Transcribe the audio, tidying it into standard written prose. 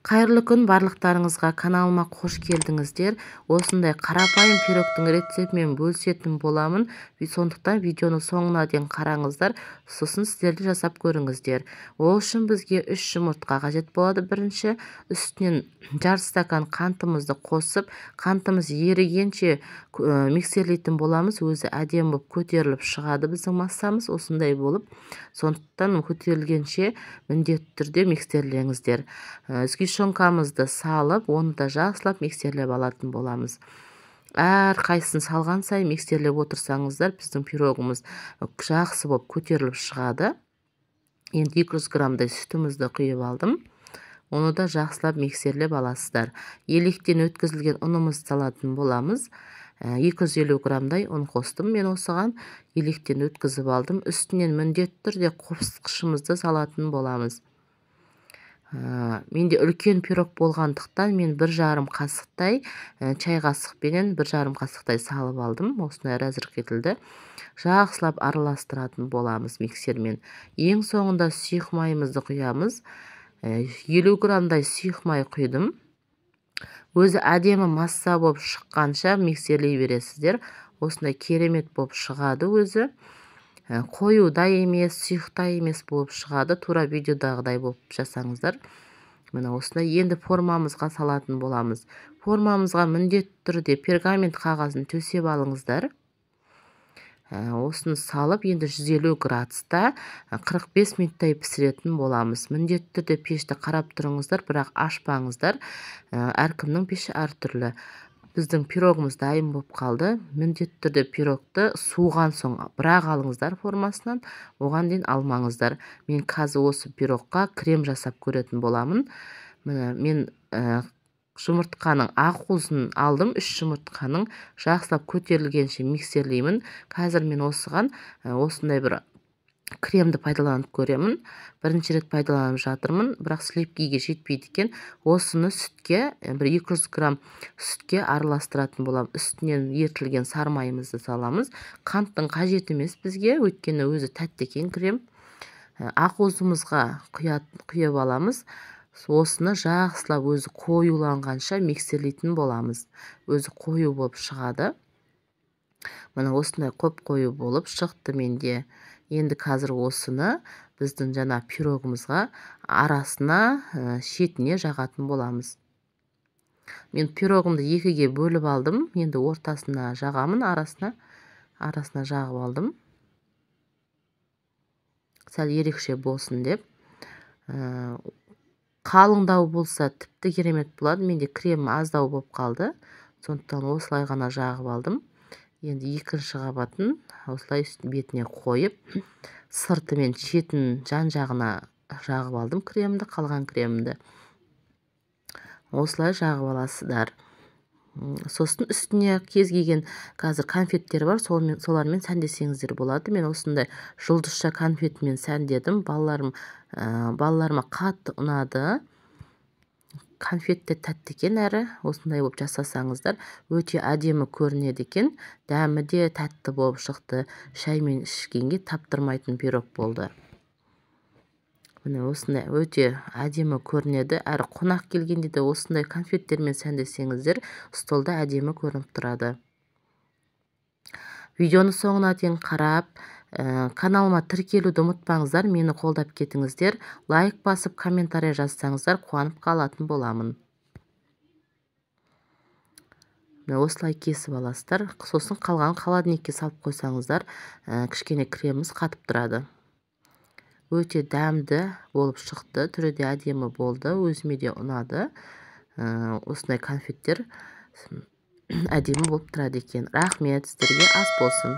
Қайырлы күн барлықтарыңызға, каналыма қош келдіңіздер. Осындай қарапайым пирогтың рецептімен бөлісетін боламын. Сондықтан видеоны соңына дейін қараңыздар, сосын сіздер де жасап көріңіздер. Ол үшін бізге 3 жұмыртқа қажет болады. Бірінші, үстінен жарты стакан қантымызды қосып, қантымыз ерігенше миксерлейтін боламыз. Өзі әдемі болып көтеріліп шығады біздің массамыз, осындай болып. Сондықтан көтерілгенше міндетті түрде миксерлеңіздер. Сгущенкамызды салып, оны да жақсылап миксерлеп алатын боламыз. Әр қайсысын салған сайын миксерлеп отырсаңыздар, біздің пирогымыз жақсы болып көтеріліп шығады. Енді 200 граммдай сүтімізді құйып алдым. Оны да жақсылап миксерлеп аласыздар. Електен өткізілген ұнымызды салатын боламыз. 250 граммдай ұн қостым мен осыған. Електен өткізіп алдым. Үстінен міндетті түрде қосқышымызды салатын боламыз. Менде үлкен пирог болғандықтан мен 1,5 қасықтай чай қасықпенен 1,5 қасықтай салып алдым. Осындай әзір кетілді. Жақсылап араластыратын боламыз миксермен. Ең соңында сұйық майымызды құямыз. 50 граммдай сұйық май құйдым. Өзі әдемі масса болып шыққанша миксерлей бересіздер. Осындай керемет болып шығады өзі. Қою да емес, сұйықта емес болып шығады. Тура видеодағыдай болып жасаңыздар. Мына осындай енді формамызға салатын боламыз. Формамызға міндетті түрде пергамент қағазын төсеп алыңыздар. Осыны салып, енді 150 градуста 45 минуттай пісіретін боламыз. Міндетті түрде пешті қарап тұрыңыздар, бірақ ашпаңыздар. Әркімнің пеші әртүрлі. Біздің пирогымыз дайын болып қалды. Міндетті түрде пирогты суыған соң бірақ алыңыздар формасынан, оған дейін алмаңыздар. Мен қазір осы пирогқа крем жасап көретін боламын. Мен жұмыртқаның ақуызын алдым. 3 жұмыртқаның жақсылап көтерілгенше миксерлеймін. Қазір мен осыған осындай бір кремді пайдаланып көремін. Бірінші рет пайдаланып жатырмын, бірақ сливкиге жетпейді екен. Осыны сүтке, бір 200 грамм сүтке араластыратын боламын. Үстінен ертілген сары майымызды саламыз. Қанттың қажет емес бізге, өйткені өзі тәтті екен крем. Ақуызымызға құйып аламыз. Осыны жақсылап өзі қоюланғанша миксерлейтін боламыз. Өзі қою болып шығады. Мына осындай қою болып шықты менде. Енді қазір осыны біздің жаңа пирогымызға арасына, шетіне жағатын боламыз. Мен пирогымды 2-ге бөліп алдым. Енді ортасына жағамын, арасына жағып алдым. Сәл ерекше болсын деп. Қалыңдау болса тіпті керемет болады. Менде крем аздау болып қалды. Сондықтан осылай ғана жағып алдым. Енді екінші қабатын осылай бетіне қойып, сырты мен шетін жан-жағына жағып алдым кремді, қалған кремді. Осылай жағып аласыздар. Сосын үстіне кез келген қазір конфеттер бар, солармен сәндесеңіздер болады. Мен осындай жұлдызша конфетмен сәндедім. Балаларыма қатты ұнады. Конфетте тәтті екен әрі, осындай болып жасасаңыздар, өте әдемі көрінеді екен. Дәмі де тәтті болып шықты. Шаймен ішкенге таптырмайтын пирог болды. Міне осындай өте әдемі көрінеді. Әрі қонақ келгенде де осындай конфеттермен сәндесеңіздер, столда әдемі көрініп тұрады. Видеоны соңына дейін қарап, каналыма тіркелуді ұмытпаңыздар, мені қолдап кетіңіздер. Лайк басып, комментарий жазсаңыздар, қуанып қалатын боламын. Осылай кесіп аласыздар. Сосын қалған холодильникке салып қойсаңыздар, кішкене креміміз қатып тұрады. Өте дәмді болып шықты, түрі де әдемі болды, өзіме де ұнады. Осындай конфеттер әдемі болып тұрады екен. Рахмет, сіздерге ас болсын.